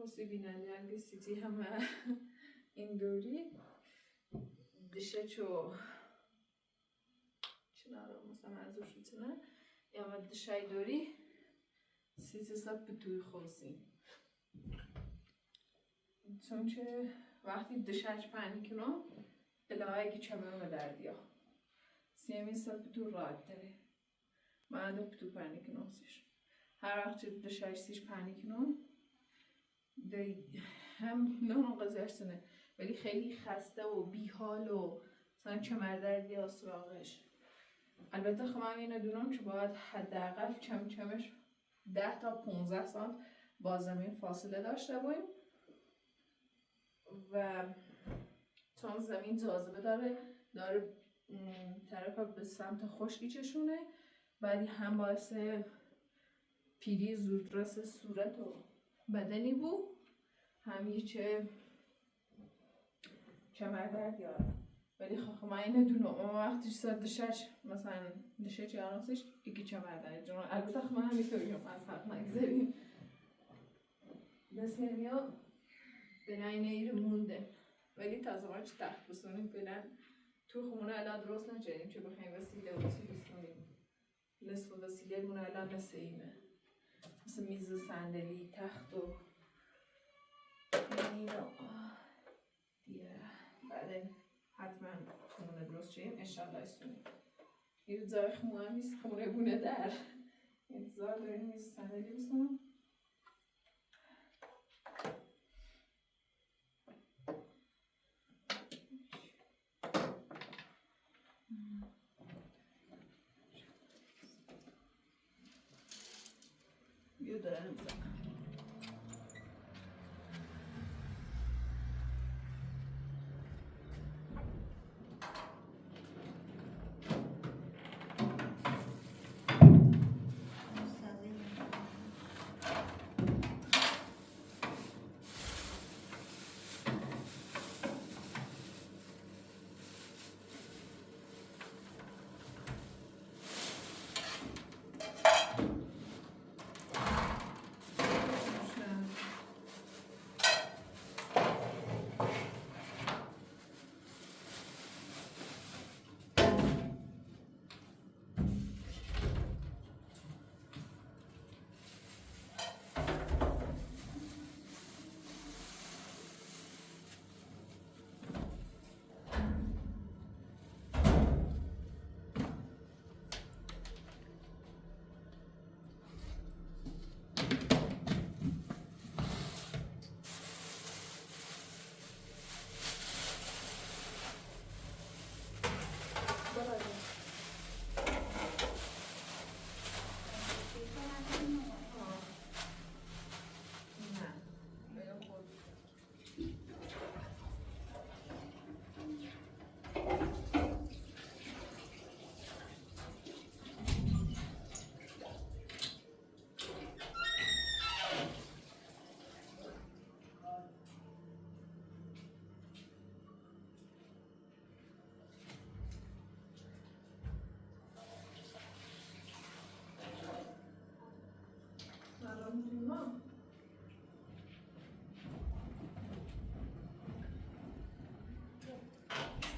راستی بیننده سیتی همه این دوری دشه چو چنارو مثلا ازش میتونه یا ما دشای دوری سیتی سب بتوی خوزی چون که وقتی دشش پنی کنم الهایی که چمه دردیا سیمی سب بتو راحت داره من دو بتو پنی کنم سیش هر وقت دشش سیش پنی کنم هم نه قضیهش سنه ولی خیلی خسته و بیحال و مثلا چمردردی از سراغش. البته خب من اینو دونم که باید حداقل چمچمش 10 تا 15 سانت با زمین فاصله داشته باشیم و چون زمین جاذبه داره طرف به سمت خشکی چشونه بعدی هم باعث پیری زودرس صورت و بدنی بود هم یه چمردرد یاره ولی خب من اینه دونم اما وقتی ساعت دشش مثلا دشه چه آناسش یکی چمردرد جون البته خب من همیتوریم از حق نگذاریم دستیمیا بناینه ایر مونده ولی تازه ما چه تخت بسونیم بلن تو خمونه الان درست نچهیم چه بخوایم وسیله و چی بسونیم نصف وسیله مونه الان مثل اینه مثل میز و صندلی تخت و اینو دیگه بعد حتما خمونه درست چهیم انشالله ایستونیم این روزای خمونه هم نیست خمونه بونه در انتظار داریم میز و صندلی بسونم بیو دارم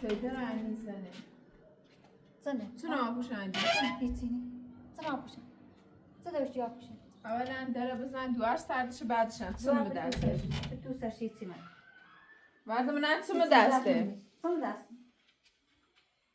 سیده رنگ میزنه زنه چرا آپوشندی؟ هیچی نی زن آپوشن زن دوشتی آپوشن اولا داره بزن دوار سردش بعدشن سمو دسته دوستش هیچی من بعد من سمو دسته سمو دسته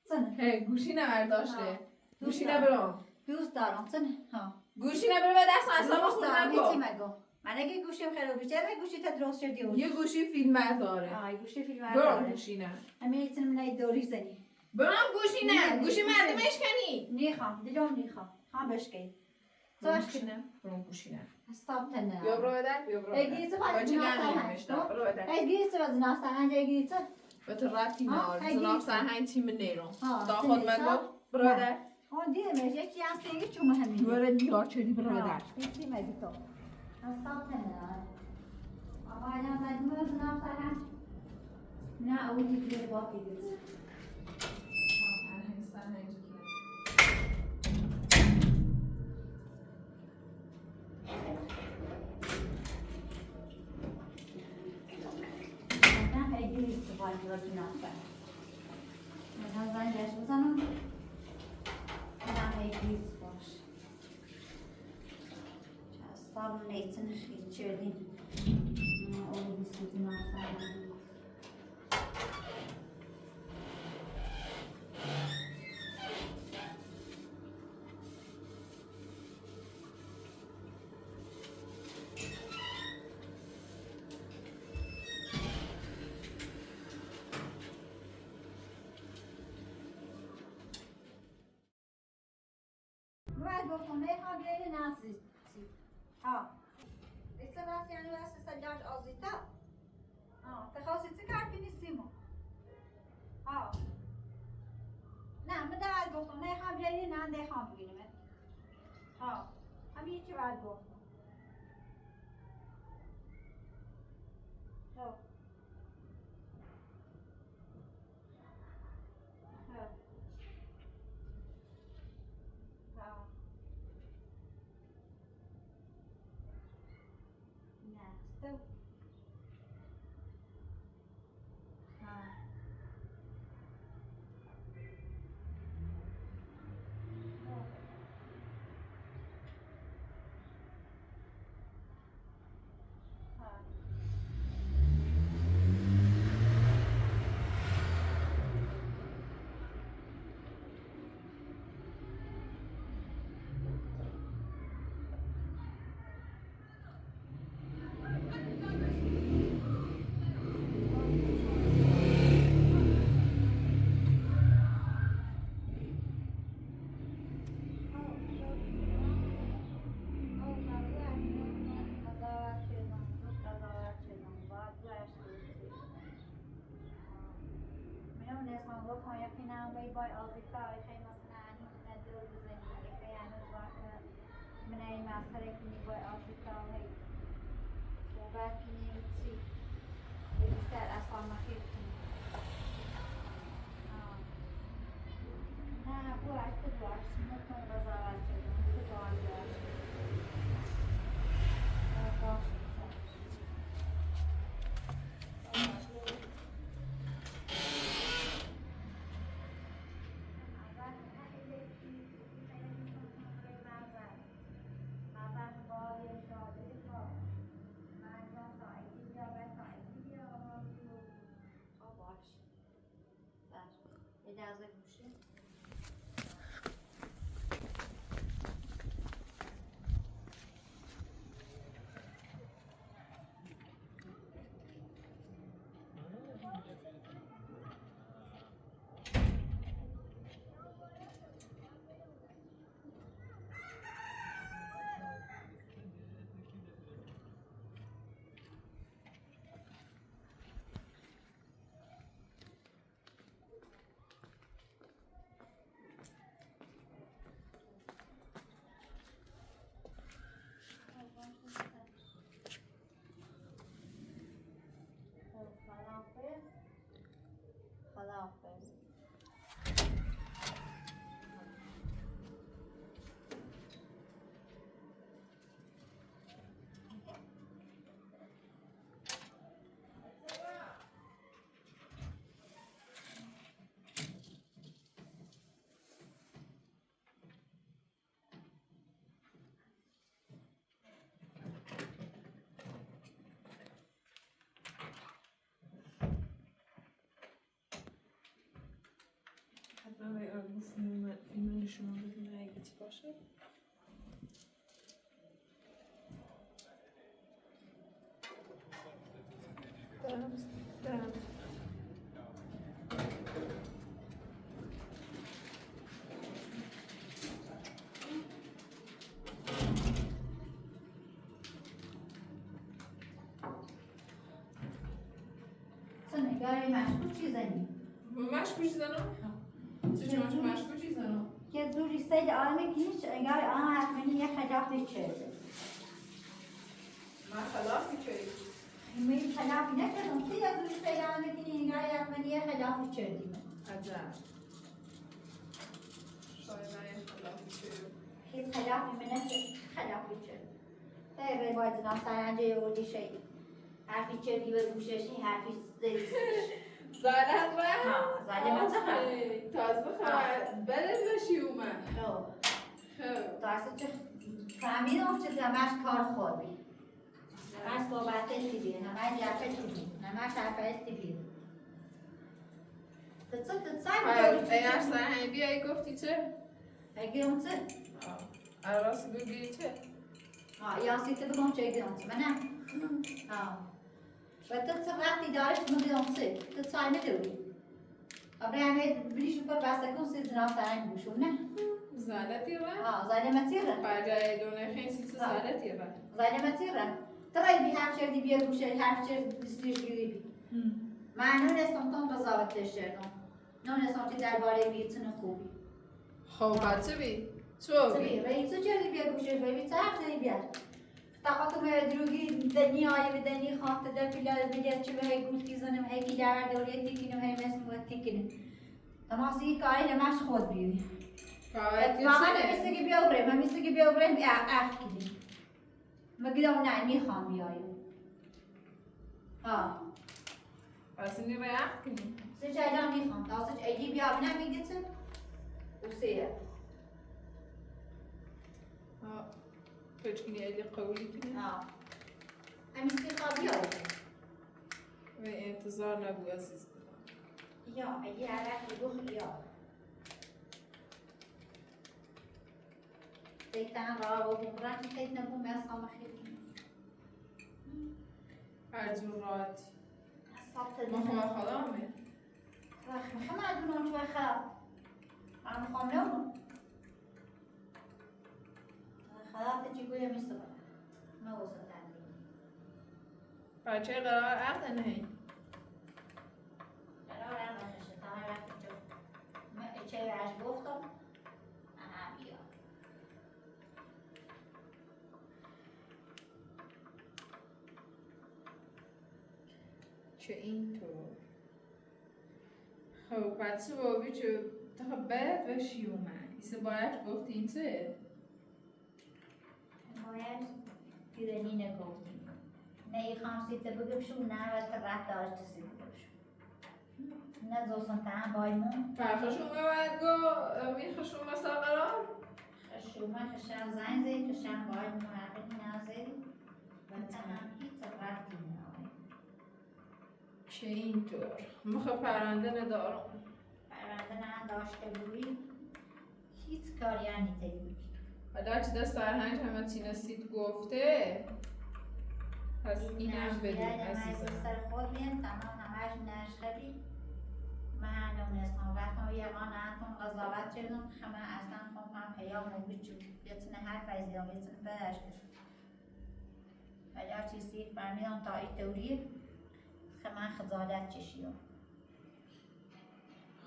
زنه هی گوشی نبرداشته گوشی نبرم دوست دارم زنه ها گوشی نبرم به دست اصلا دوست خود دارم هیچی نگو مگو من اگه گوشیم خیلی بیشتر گوشی تا درست شدی یه گوشی فیلم داره آی گوشی فیلم برام داره گوشی نه همین ایتون من دوری زنی برام گوشی نه گوشی مردم اشکنی نیخوام دلم نیخوام هم بشکی برام گوشی نه برام گوشی نه استاپ تنه بیا برو بدر بیا برو اگه تو باید باجی ناستن نمیشتم برو بدر اگه تو باید ناستن اگه تو به تو رفتی نار هی زناب گیت. سرهنگ تیم نیرم ها، دا تیم خود من نیسا؟ گفت برو نه. بدر آن دیدمش یکی از دیگه چون مهمی برو دیار چدی برو بدر هیچی مگه تو استاپ تنه اما اگه مجموعه ناستن نه اون دیگه باقی دیگه سرهنگ سرهنگ نه هیچی استفاده رو ناستن من زنگش بزنم نه هیچی باش چه نیتن خیلی چردیم اون بیسکوتی ناستن باید بخونه ها بیایی نسی ها ایسا بس یعنی بس سجاج آزیتا تخواستي تكعب بنسيمو نه من بعد گفتم نه خام بیایی نه ده خام بگیرم همین چی بعد گفتم نه استو بای آزیتا خیلی مثلا ندور بزنی خیلی هنوز وقت من این مسئله کنی بای آزیتا هی صحبت کنی چی بیشتر اصلا مخیر کنی نه باش تو باش مطمئن قضاوت شدم تو باش باش اجازه گوشه آره فیلم نشون بدونه اگه چی باشه. دارم. نگاری مشکوک چیزنی مشکوک زنم؟ چه مشکوک زنم؟ که زوری سید آلمی که هیچ نگاری آن حتمانی یک خلافی چیزه من خلافی چیزی؟ من خلافی نکردم که یک زوری سید آلمی که نگاری حتمانی یک خلافی چیزی عجب شاید من یک خلافی چیزی هیچ خلافی من نکرد خلافی چیزی خیلی باید ناسترنجه یوردی شید حرفی چیزی به گوشش حرفی زیستش زالت را؟ زالت متخم تازه خواهد بلد باشی اومد خب خب تازه چه فهمیدم چه همش کار خوبی همش صحبت استیبی همش جرفه استیبی همش حرفه استیبی اگر سرهنگی بیایی گفتی چه؟ اگرم چه؟ عراسی بگیری چه؟ یاسیته بگم چه اگرم چه منم و تو چه وقتی دارش مگرم چه؟ تو چه نداری؟ برای همه بلیشو پر بسته کن سیز نام سرهنگ بوشم نه؟ زالتی را؟ زالمتی را بجای دونه خیلی سیز زالتی را زالمتی را ترای بی هر شردی بیا گوشه هر شرد دستیش گیری بی من نونستم کن بزاوت دشترم نونستم که درباره بیتون خوبی خب بچه بی؟ چو بی؟ رئیس چردی بیا گوشه بی چه هفته بیار تاقاتو میره دروگی دنی آیه و دنی خانت در پیلاد بگه چه به هی گوش کیزنم هی کی در دوریه تیکنم هی مثل و تیکنم تماسی کاری لمش خود بیوی ماما نمیسته که بیا بریم نمیسته که بیا بریم اخ کدیم مگیدم نه میخوام بیایم پس اینی رو اخ کنیم سه جایدان میخوام تا سه ایدی بیا بینم میگه چه و سه پیچ کنی ایدی قولی کنی همیسته خواه بیایم و انتظار نبو عزیز یا ایدی عرق بخ یا دیتن را و بمران خیلی نبوم اصلا خیلی هر جور راحتی اصلا ما خواهد خدامه میخوام ادونم چه خب من میخوام نمون خلاف چی گویا میسته ما واسه تنبیه بچه قرار عقد نهی قرار هم بشه تا هر وقت جو من چه عجب گفتم انا بیا چه اینطور خب پس بابی چه تا بد و شیومه ایسه باید گفتی این چه؟ باید پیرنی نگفتیم نه ای خامسیت بگوشم نه و ترک داشت سی بگوشم نه دوستم تهم بایمون فرخشون باید گو میخشون مثلا قرار؟ خشومه خشم زنگ زید خشم بایمون حقیقی نازید و تهم هیچ رفتی نامید چه اینطور؟ مخه پرنده ندارم پرونده نه داشته بودی هیچ کاری نیته بود حالا چه دست سرهنگ همه تینستید گفته پس اینم بدون عزیزم سر خود بیم تمام همش نشدی من نونستم وقتم یقان انتون قضاوت چردم خمه اصلا خم هم پیام نبیچو یتونه هر فیزیام یتونه بدشت ولی چیزی فرمیدم تا ای توری خمه خزادت چشیم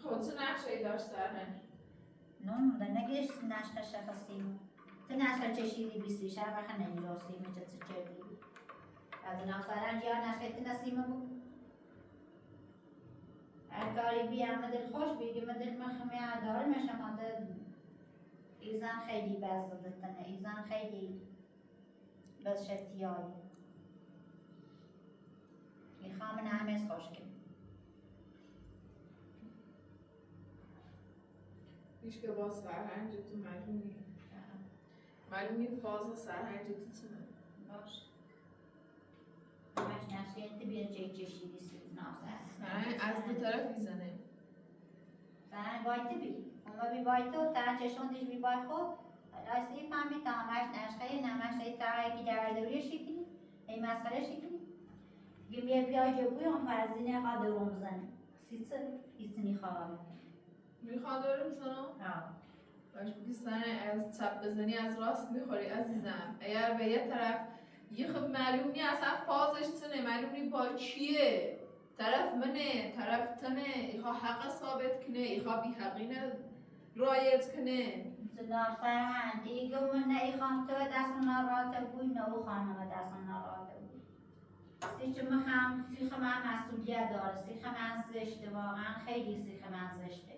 خود چه نقشه ای داشت سرهنگ؟ نون ده نگیش نشکه شخصیم تو نشکه چشیدی بیستی شب وقت نمیراستی میچه چه چردی از این آفرنج یا نشکه نسیمه بود هر کاری بیام دل خوش بگیم دل مخمی عدال میشم دل ایزان خیلی بزدتنه ایزان خیلی بزشتیایی میخوام همه خوش کنم هیچ که با سرهنگ تو معلومی فاز سرهنگ تو چنه باش همش نشکه انت بیان چه چشیدی سیز نافرن سرهنگ از دو طرف میزنه مثلا باید بی اما بی باید تو ترا چشمون دیش بی باید خود راستی فهمی تامش نشخه نمش ای ترا یکی دردوری شکنی ای مسئله شکنی گیم بیا جبوی اون فرزینه خواه درون بزنی سیچه ایستنی خواه میخواد داره بزنم؟ باش بگی سنه از چپ بزنی از راست میخوری عزیزم اگر به یه طرف یه خب معلوم نی اصلا فازش چنه معلوم نی با چیه طرف منه طرف تنه ایخوا حق ثابت کنه ایخوا بی حقینه رایت کنه زدار فرهند ایگو من ایخوام تو دست ناراحت بوی نو خانم دست ناراحت بوی سیچ مخم سیخ من مسئولیت داره سیخ من زشته واقعا خیلی سیخ من زشته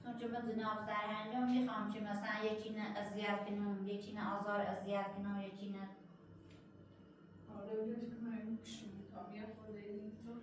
چون چه من زناب سرهنجام میخوام که مثلا یکی نه اذیت کنم یکی نه آزار اذیت کنم یکی نه آره بگیرش که من این کشون تا بیا خود این تو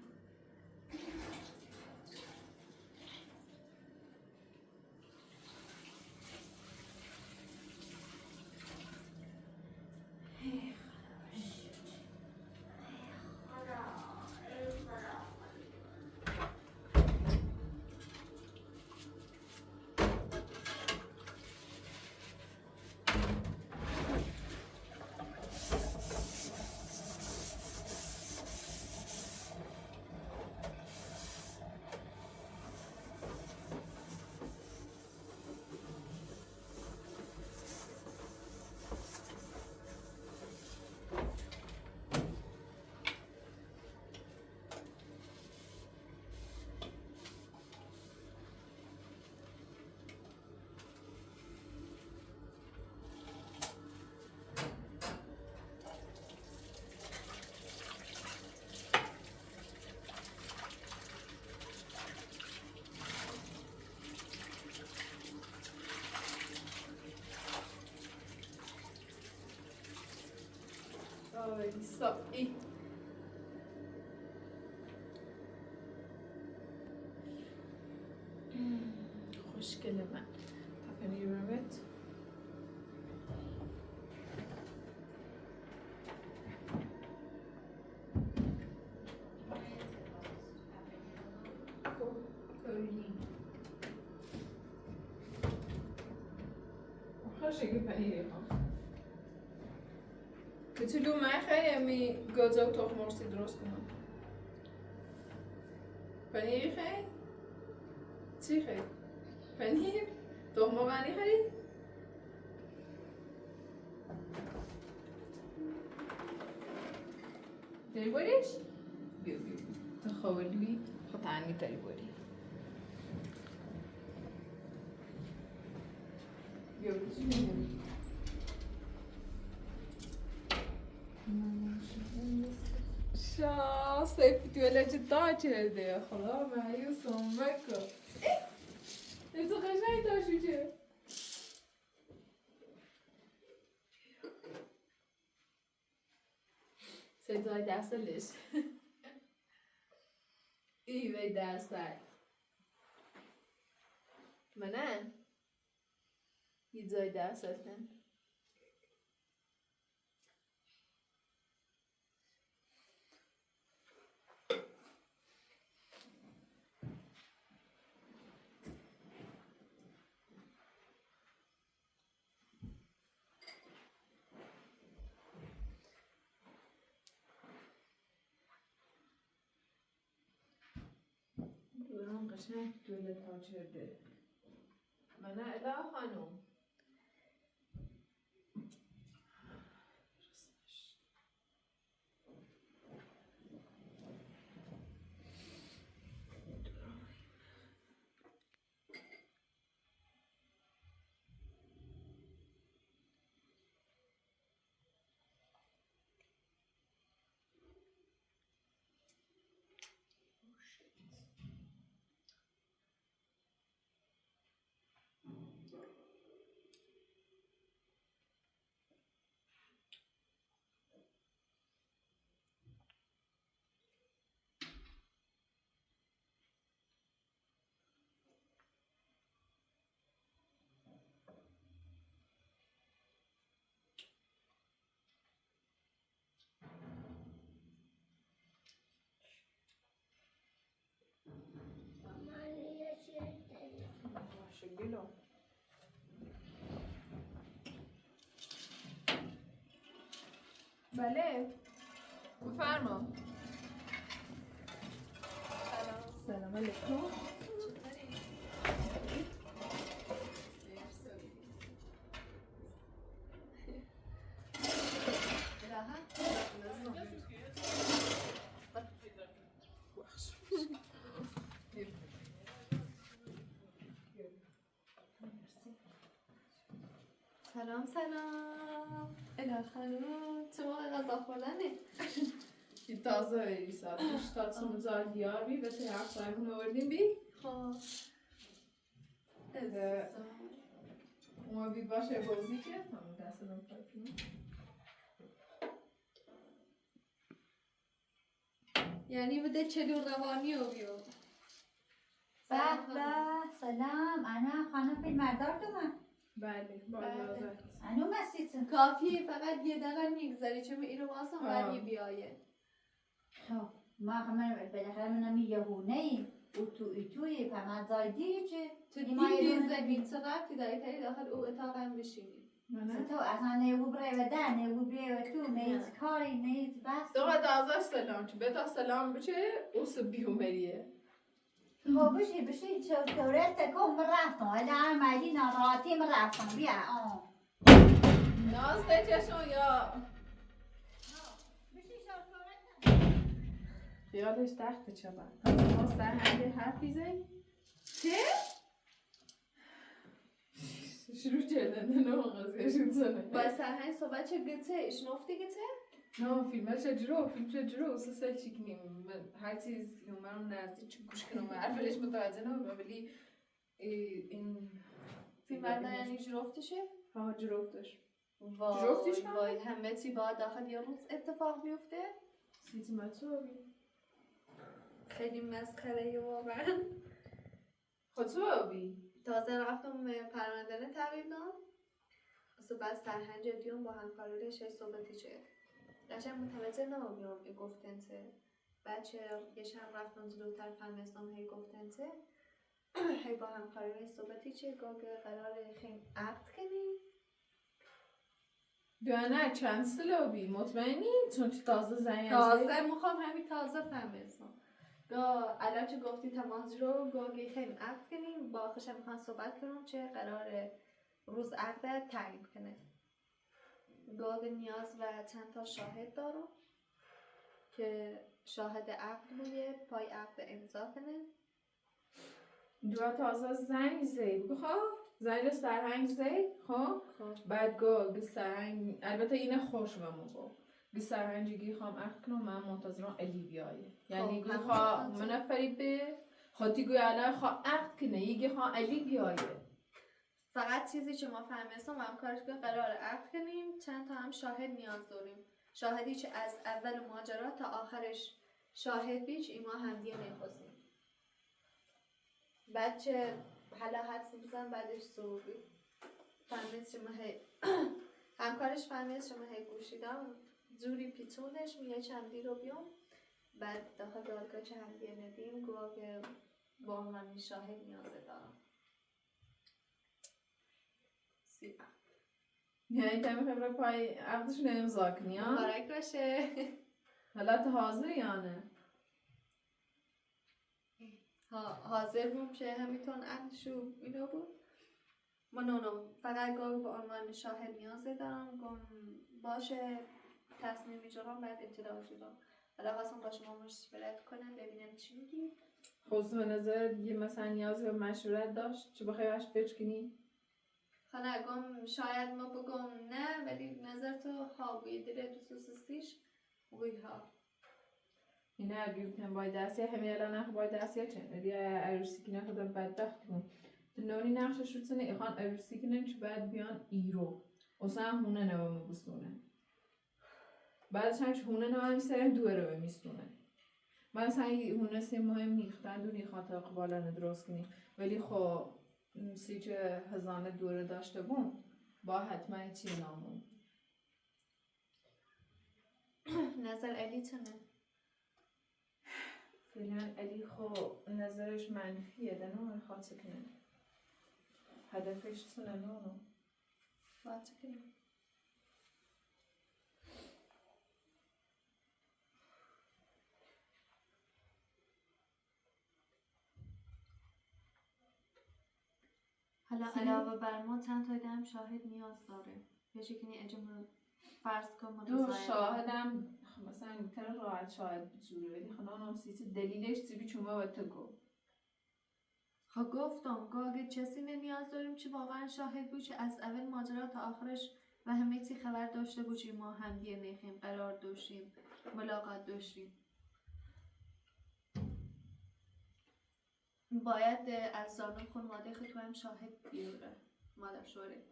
ای خوشگل من پپنی رومت خوشگل پنیری هم بتونی من خیلی گازه و تخم مرسی درست کنم پنیری خیلی؟ چی خیلی؟ پنیر؟ تخم مرغ خیلی؟ داری بریش؟ بیا تا خوابلی خود تنگی داری بری بیا بچی شا سيفتي ولا جداتي هذا خلاص معيوس ومكة انتو خشاي تاشو جه صدای دستلش ایوه دستل منه یه دستلتن دوران قشنگ دوله تاچرده منه اله خانم جلو. بله بفرما. سلام علیکم. سلام سلام. اله خانم چه موقع غذا خوردنه؟ که تازه بری ساعت 8 تا دیار بی بس هر ساعت آوردیم بی. خب. ما بی باشه بازی که همون دست رو پاکیم. یعنی بده چلو روانی رو بیو. به سلام انا خانم فیلمبردار دومم. بله با اجازت. انو مسیتون کافیه فقط یه دقیقه میگذاری چون اینو واسه ولی بیایه. خب ما همه بالاخره منم یهونه ای او توی پمن زایدی چه تو دیگه زمین تو رفتی داری تری داخل او اتاق هم بشینی. تو اصلا نیو بره و در نیو بره و تو نیت کاری نیت بس دو قد از سلام چه بتا سلام بچه اوس بیومریه. خب بشی چطوره تکم رفتم ولی عملی ناراحتیم رفتم بیا ناز ده چشون یا بشی چطوره خیالش تخت چه بند ما سرهنده حرفی زی؟ چه؟ شروع کردن نه قضیه شد زنه با سرهنگ صحبت چه گته ایش نفتی گته؟ نه فیلم چجورو سه چی کنیم هر چیز من نزدیک چه گوش کنم حرفش متوجه نمیم ولی این فیلم بردن یعنی جروفتشه؟ ها جروفتش وای همه چی باید داخل یه روز اتفاق بیفته؟ سیتی مطابی خیلی مسخره واقعا. خودتو آبی تازه رفتم پرونده‌نه تحویل دادم. اصلا بعد سرهنگ دیون با همکاری رشته صحبتی چه قشنگ متوجه نمیام ای گفتنته بچه یه شب رفتم جلوتر فهمیدم هی گفتنته هی با همکاری صحبتی چه گاگه قراره خیلی عقد کنیم. نه چند سلابی مطمئنی؟ چون تازه زنی تازه میخوام همین تازه فهمیدم گا الان چه گفتی تماس رو گاگه خیلی عقد کنیم با آخرشم میخوام صحبت کنم چه قراره روز عقد تعیین کنه. گاگ نیاز و چند تا شاهد دارم که شاهد عقد بوده پای عقد امضا کنه. دو تازه زنگ زی بخواه زنگ سرهنگ زی خب بعد گه سرهنگ البته اینه خوش و موقع گه سرهنگی خوام عقد کنم من منتظرم الی بیایه یعنی گه خواه من فریبه خاطی گوی الان خواه عقد کنه یه خواه الی بیایه. فقط چیزی که ما فهمیستم و همکارش که قرار عقد کنیم چند تا هم شاهد نیاز داریم شاهدی که از اول ماجرا تا آخرش شاهد بیچ ایما هم دیگه نخواستیم بچه حالا حدس میزن بعدش سروبی فهمید شما هی همکارش فهمید شما هی گوشیدم جوری پیتونش میگه چندی رو بیام بعد داخل دادگاه که هم دیگه ندیم گواه که با من شاهد نیازه دارم یعنی تا میخوای برای پای عقدشون امضا کنی ها؟ مبارک باشه. حالا تو حاضر یا نه؟ حاضر بوم که همیتون عقدشو اینو بود منونم فقط گاه به عنوان شاهد نیازه دارم گم باشه تصمیم میجارم بعد اطلاع شدم حالا خواستم با شما مشورت کنم ببینم چی میگی. خواست به نظر یه مثلا نیازی به مشورت داشت چه بخوای باش بچکنی؟ خانه گم شاید ما بگم نه ولی نظر تو ها بوی دل دوستوستیش بوی ها اینه بیوتن باید دستیه همه الان نخ باید دستیه چند ندیه عروسی که نخ دار بدبخت کن تو نونی نقشه شد سنه ایخوان عروسی که نمچه باید بیان ایرو اصلا هونه نوه مبستونه بعدش همچه هونه نوه همیستره دوه رو بمیستونه من اصلا هونه سی مهم نیختن دونی خاطر قبالانه درست کنی ولی خب سی که هزانه دوره داشته بون با حتما چی نامون نظر علی تنه فعلا علی خب نظرش منفیه دنو میخواد سکنه هدفش سننانو باید چه کنیم؟ حالا علاوه بر ما چند تا هم شاهد نیاز داره. یه شکنی اجماع فرض کن دو شاهدم مثلا میتونه راحت شاهد بجوره ولی خنانم سیسی دلیلش چی بیچوما و تگو خب گفتم گاگه چیزی نیاز داریم چی واقعا شاهد بود چه از اول ماجرا تا آخرش و همه چی خبر داشته باشیم ما هم دیگه میخیم قرار داشتیم ملاقات داشتیم. باید از زانو خانواده خود هم شاهد بیاره مادر شوره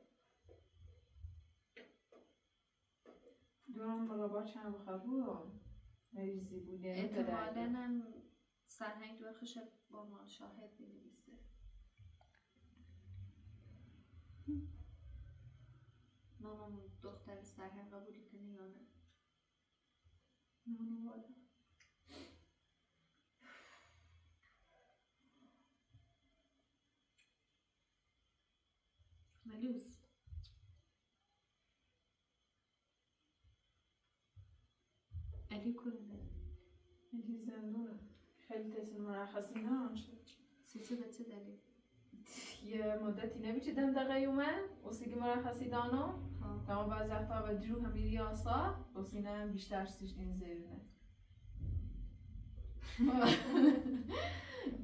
دورم مرابا چند بخواه نریزی بود یعنی احتمالاً هم سرهنگ دور خشه با ما شاهد بنویسه. مامان دختر سرهنگ قبولی کنه یا نه؟ نمونو والا ملوز علی کنه علی زندونه خیلی تسل مرخصی نه سیسه به چه دلیل؟ یه مدتی نمیشه دندقه اومد وسیگی مرخصی دانو داما بعضی وقتا و درو همی ریاسا وسینه بیشتر سیش این زیرونه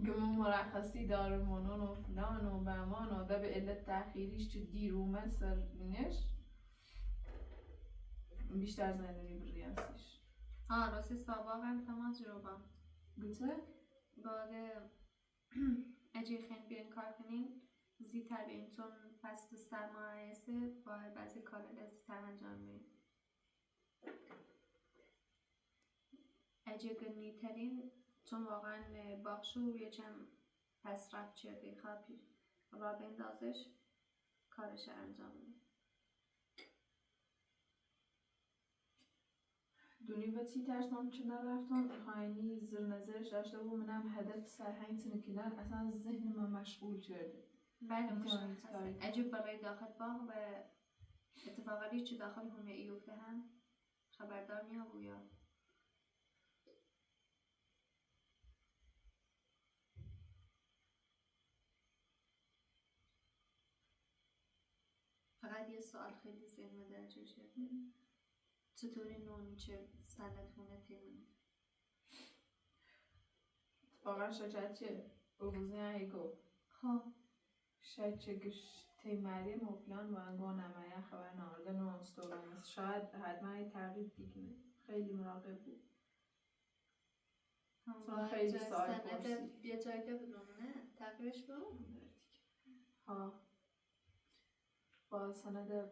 گمون مرخصی داره مانون و فلان و بهمان و ده به علت تأخیریش چه دیر اومد سر اینش بیشتر زنونی بر ریاسیش راستی ساباق هم تماس رو با گوته؟ باید اجی خیلی بیان کار کنیم زیتر بیان چون فصل سرمایه‌ایسته باید بعضی کار لذیتر انجام میدیم اجی گنی ترین چون واقعا باخشو یه چند پس رفت چه بخوابی را بندازش کارش انجام میدیم دونی با چی ترسان چه نرفتان خواهینی زیر نظرش داشته و منم هدف سرهنگ تنکیلن اصلا ذهن من مشغول کرده بله مشخصه عجب برای داخل باغ و اتفاقی چه داخل همه ایوفته هم خبردار نیا بویا فقط یه سوال خیلی ذهن درجه شد چطوری نون چه سندتونه تیمونه واقعا شاید چه بگوزه ایگو خب شاید چه گش تیماری مفلان با انگاه نمایه خبر نارده نانستورم شاید حتما یه تغییر دیگه خیلی مراقب بود خیلی سال پرسید یه جایی که بدون نه تغییرش بود ها با سند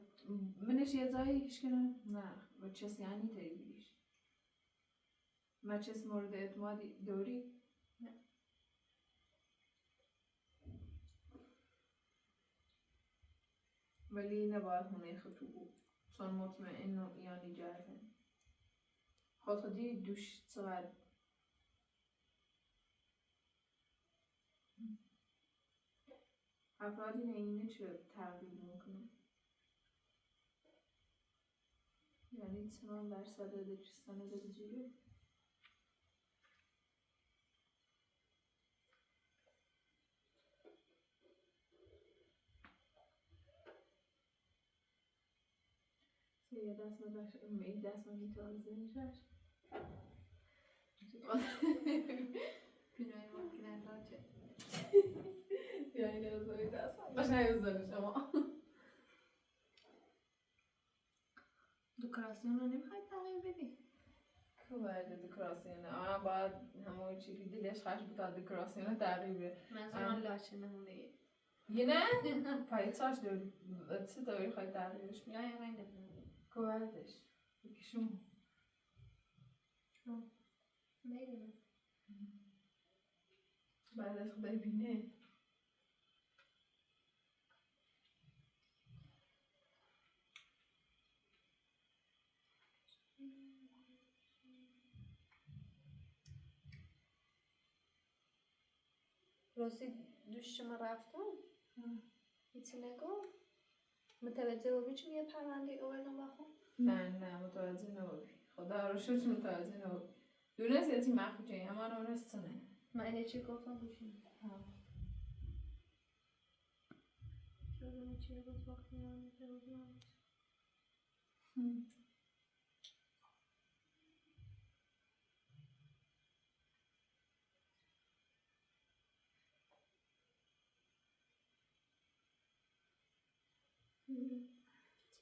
منش یه جایی هیچ کنه نه و چس یعنی تایی بیش ما چس مورد اعتمادی دوری نه ولی نباید هونه خطو بود چون مطمئن و ایانی جرده خودی دوش چقدر افرادی اینه چه تغییر میکنه یعنی چنان درصد ده چستانه ده بجوره یه دست من میتوان زنشش بینایی ممکن انداچه یا این ازایی دست باش نیوزدن شما دکوراسیون رو نمیخوای تغییر بدی؟ که باید دکوراسیون آنا باید همون چی که دلش خش بتا دکوراسیون تغییر بده منظورم لاشه نمونه یه نه؟ پایتاش داری چه داری خواهی تغییرش بده؟ یا یه غیر نمونه که بایدش بکشم میدونم بعدش ببینه راستی دوش شما رفتم هیچی نگو. متوجه بابی چون یه پرونده اول بخون. نه متوجه نبودی. خدا رو شکر متوجه نبودی. دونست یا تی مخوجه همان اونستونه. من یه چی گفتم گوشیم. یادم چیه بود وقتی من میتونم.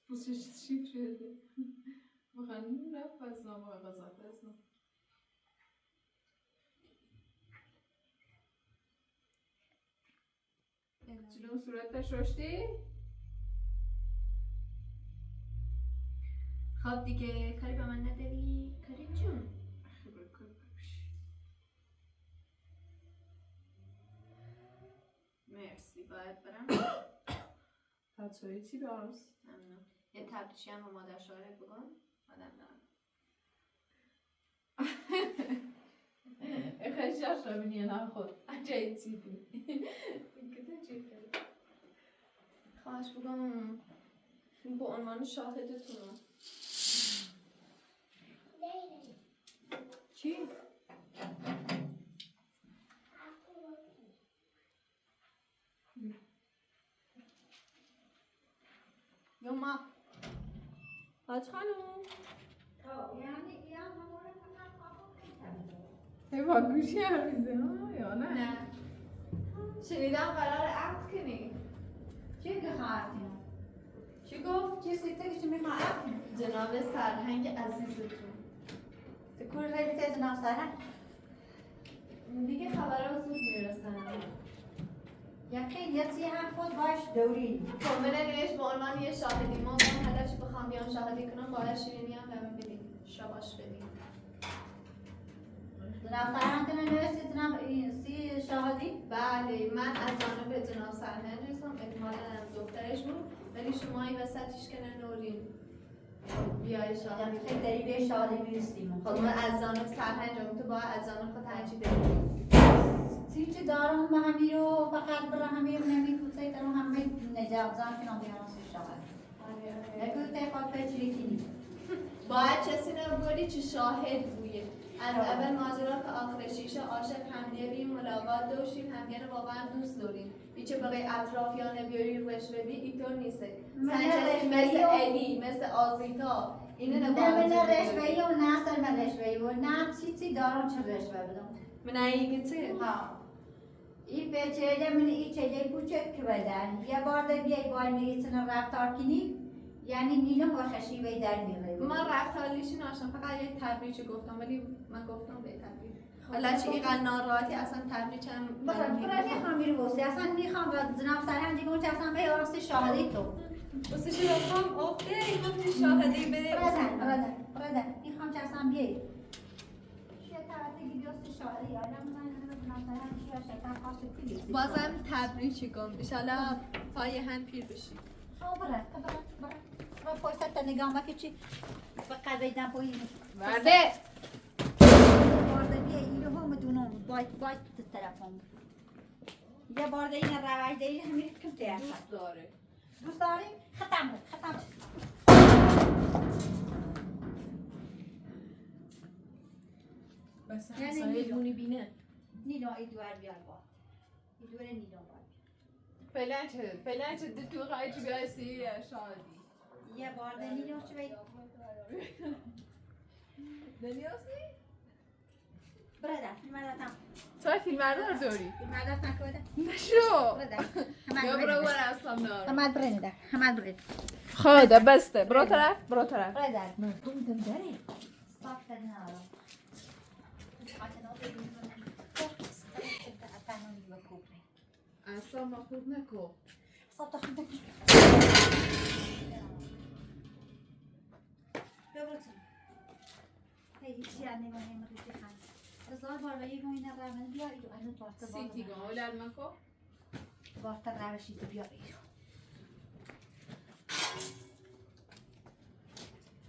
Pusiste şifreli. Bakalım ne fazla var kazandırsın. Çilin suratla şoşti. خب دیگه کاری به من نداری؟ کاری جون خبر کرد. مرسی باید برم. تاتوی چی باز؟ ممنون. یه تبریشی هم به مادر شوهرت بگم. آدم دارم. خیلی رو بینی نه خود. عجیب چیدی. کدوم چی کرد؟ خواهش بگم به عنوان شاهدتون. چی؟ یا ما حاج خانوم هی با گوشی هم میزه یا نه؟ نه شنیدم قرار عقد کنی چی که خواهدیم؟ چی گفت؟ چی سیسته که میخواه عقد کنیم؟ جناب سرهنگ عزیزتون کل ریلی تیز نفسره؟ دیگه خبرها زود میرسن یقین یه چیه هم خود باش دوری خب من نوشت به عنوان یه شاهدی ما اون هدفی بخوام بیام شاهدی کنم باید شیرینی هم بهم بدیم شاباش بدیم جناب سرهنگ کنه نوشتی جناب سی شاهدی؟ بله من از جانب جناب سرهنگ هستم احتمالاً هم دخترش بود ولی شما این وسطیش کنه نورین بیای شاهدی خیلی داری به شاهدی میرسیم خب من از جانب سرهنگم تو باید از جانب خود هرچی بدیم چی دارم به همی رو فقط برای همی رو نمیپوسه دارم همی نجاب زن کنم بیارم سی شاهد نگو تیخواد پیچری کنی باید کسی نبودی چه شاهد بویه از اول ماجرا تا آخر شیشه عاشق همدیگه بیم ملاقات داشتیم همدیگه رو واقعا دوست داریم بیچه برای اطرافیان بیاری روش بدی اینطور نیسته سنچسی مثل الی مثل آزیتا اینه نه من رشوهی و نه سر من رشوهی و نه چی دارم چه رشوه بدم من ایگه چه؟ ها این پیچه من این چه کوچک که بدن یه بار ده بیای باید نیستن رفتار کنی یعنی نیلم و خشیبه در میره من رفتاریشی ناشم فقط یه تبریچی گفتم ولی من گفتم به تبریچ حالا چی اینقدر ناراحتی اصلا تبریچ هم برای میخوام میرو گفتی اصلا میخوام جناب سرهنگ گفت اصلا به واسه شاهدی تو واسه چی رفتم اوکی گفتی شاهدی بده برادر میخوام که اصلا بیای چه طرفی بیاست شاهدی آدم من جناب سرهنگ چی شیطان خاص کی بازم تبریچی گم ان پای هم پیر بشی برای پایست تا نگاه ما که چی فقط بیدن پایی برده بارده بیا اینو هم دونم باید طرفم یه بارده این روش ده این همین کم تیار دوست داره دوست داری؟ ختم بس یعنی مونی بینه نیلو ای دوار بیار باد ای دوار نیلو باد فعلا چه تو قایچی بیایستی شادی یه بارده نیلو چه بید دنیاسی؟ برادر فیلمردم تو فیلمردار داری؟ فیلمردم نکوده نشو برادر یا برو اصلا دار همه برادر خدا بسته برو طرف برادر مردم دم داره صاف کردن آرام اصلا ما خود نکو صاف تخم تکن ببرتون هیچی نمیمونه مریضی خان هزار بار به یک موینه روان بیاری و اینو بارت سیتی گم اولاد مکو بارت روشی تو بیاری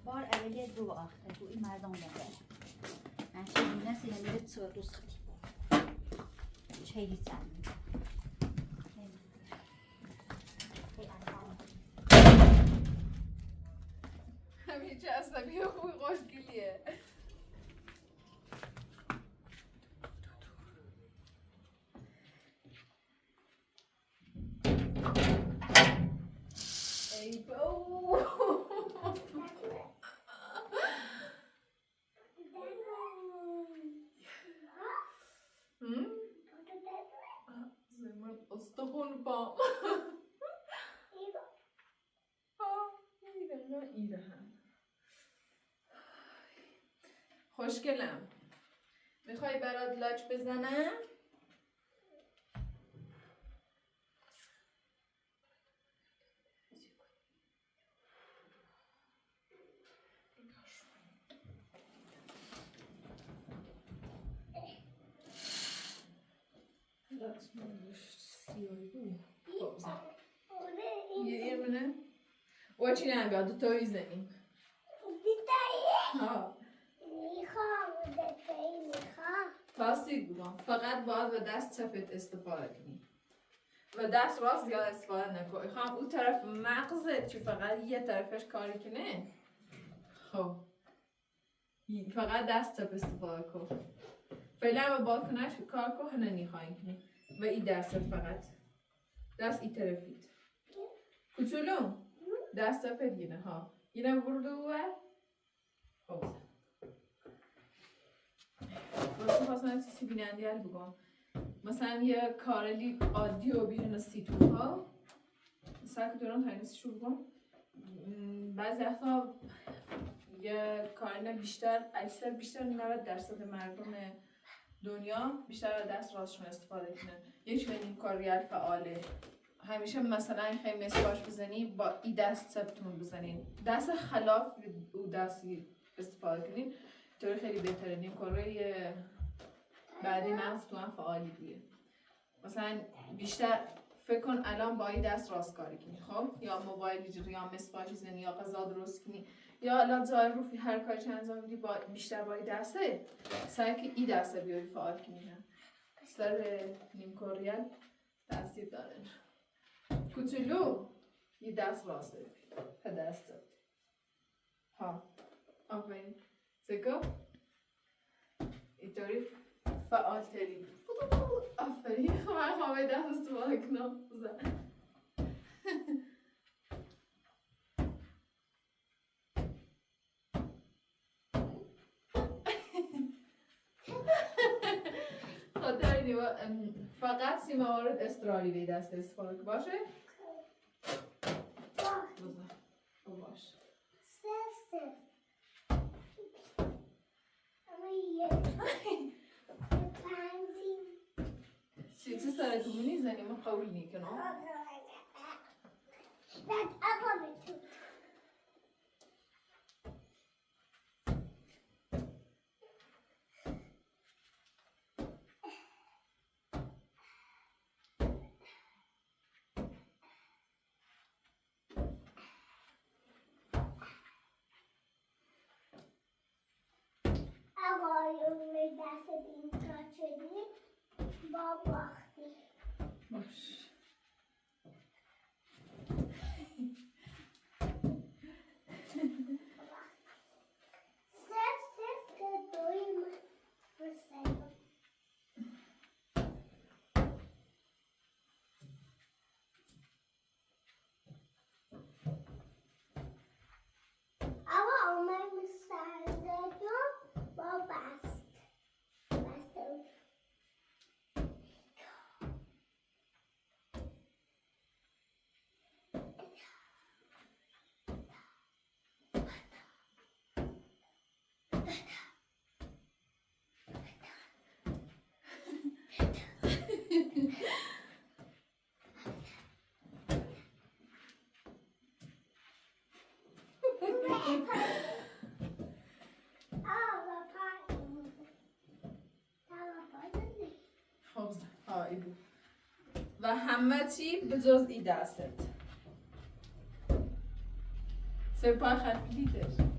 بار اولیه دو آخر تو این مردم داره من چه دونه سیلندر سو روز خطی چه هیچ عصبی چه عصبی خوبی خوشگلیه. ای بابا زمان استخون پام ایره هم خوشگلم. میخوای برات لاچ بزنم؟ سیاهی بود. خب زن. یه منه؟ و چی نمیاد دو تایی زنیم. ها. تاثیر بگم فقط باید به دست چپت استفاده کنی و دست راست زیاد استفاده نکنی. خواهم اون طرف مغزت که فقط یه طرفش کاری کنه. خب فقط دست چپ استفاده کن. فعلا با بالکنش کار کن نمیخواین کنی و این دست فقط دست این طرفیت کوچولو دست چپت گینه ها اینه ورده و خب واسه خواستم چیزی بیننده هل بگم مثلا یه کارلی عادی و بیرون سیتون ها مثلا که دوران تاینیسی شو بگم بعضی وقتا یه کارلی بیشتر اکثر بیشتر 90% مردم دنیا بیشتر دست راستشون استفاده کنن. یک این کار فعاله همیشه مثلا خیلی مسواش بزنی با این دست سبتون بزنین دست خلاف او دستی استفاده کنین طوری خیلی بهتره. نیم کارهای بعدی مغز تو هم فعالی بیه. مثلا بیشتر فکر کن الان با این دست راست کاری کنی خب یا موبایل بگیری یا مسواک بزنی یا غذا درست کنی یا الان جای روفی هر کاری چند انجام میدی بیشتر با این دسته سعی که این دسته بیاری فعال کنی سر نیم کاریل تاثیر داره. کوچولو یه دست راسته دست ها آفرین سکو اینطوری فعال تری آفرین من خواه دست استفاده کنم خاطر فقط سی موارد استرالی به دست استفاده که باشه باشه چی سر کمونی زنی ما قول نیکنم دست این کار شدی با باختی باش صرف که دویم بسیم اما اومد مسرده با بست خب ای بود و همه چی به جز ای دستت سپاه خط کلیدش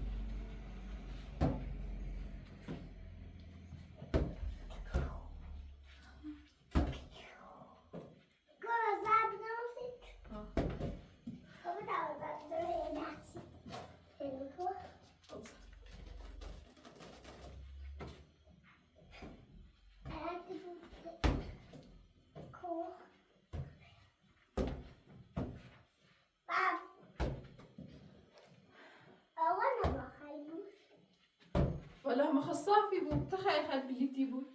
حالا ما صافی بود تخیل بلیتی بود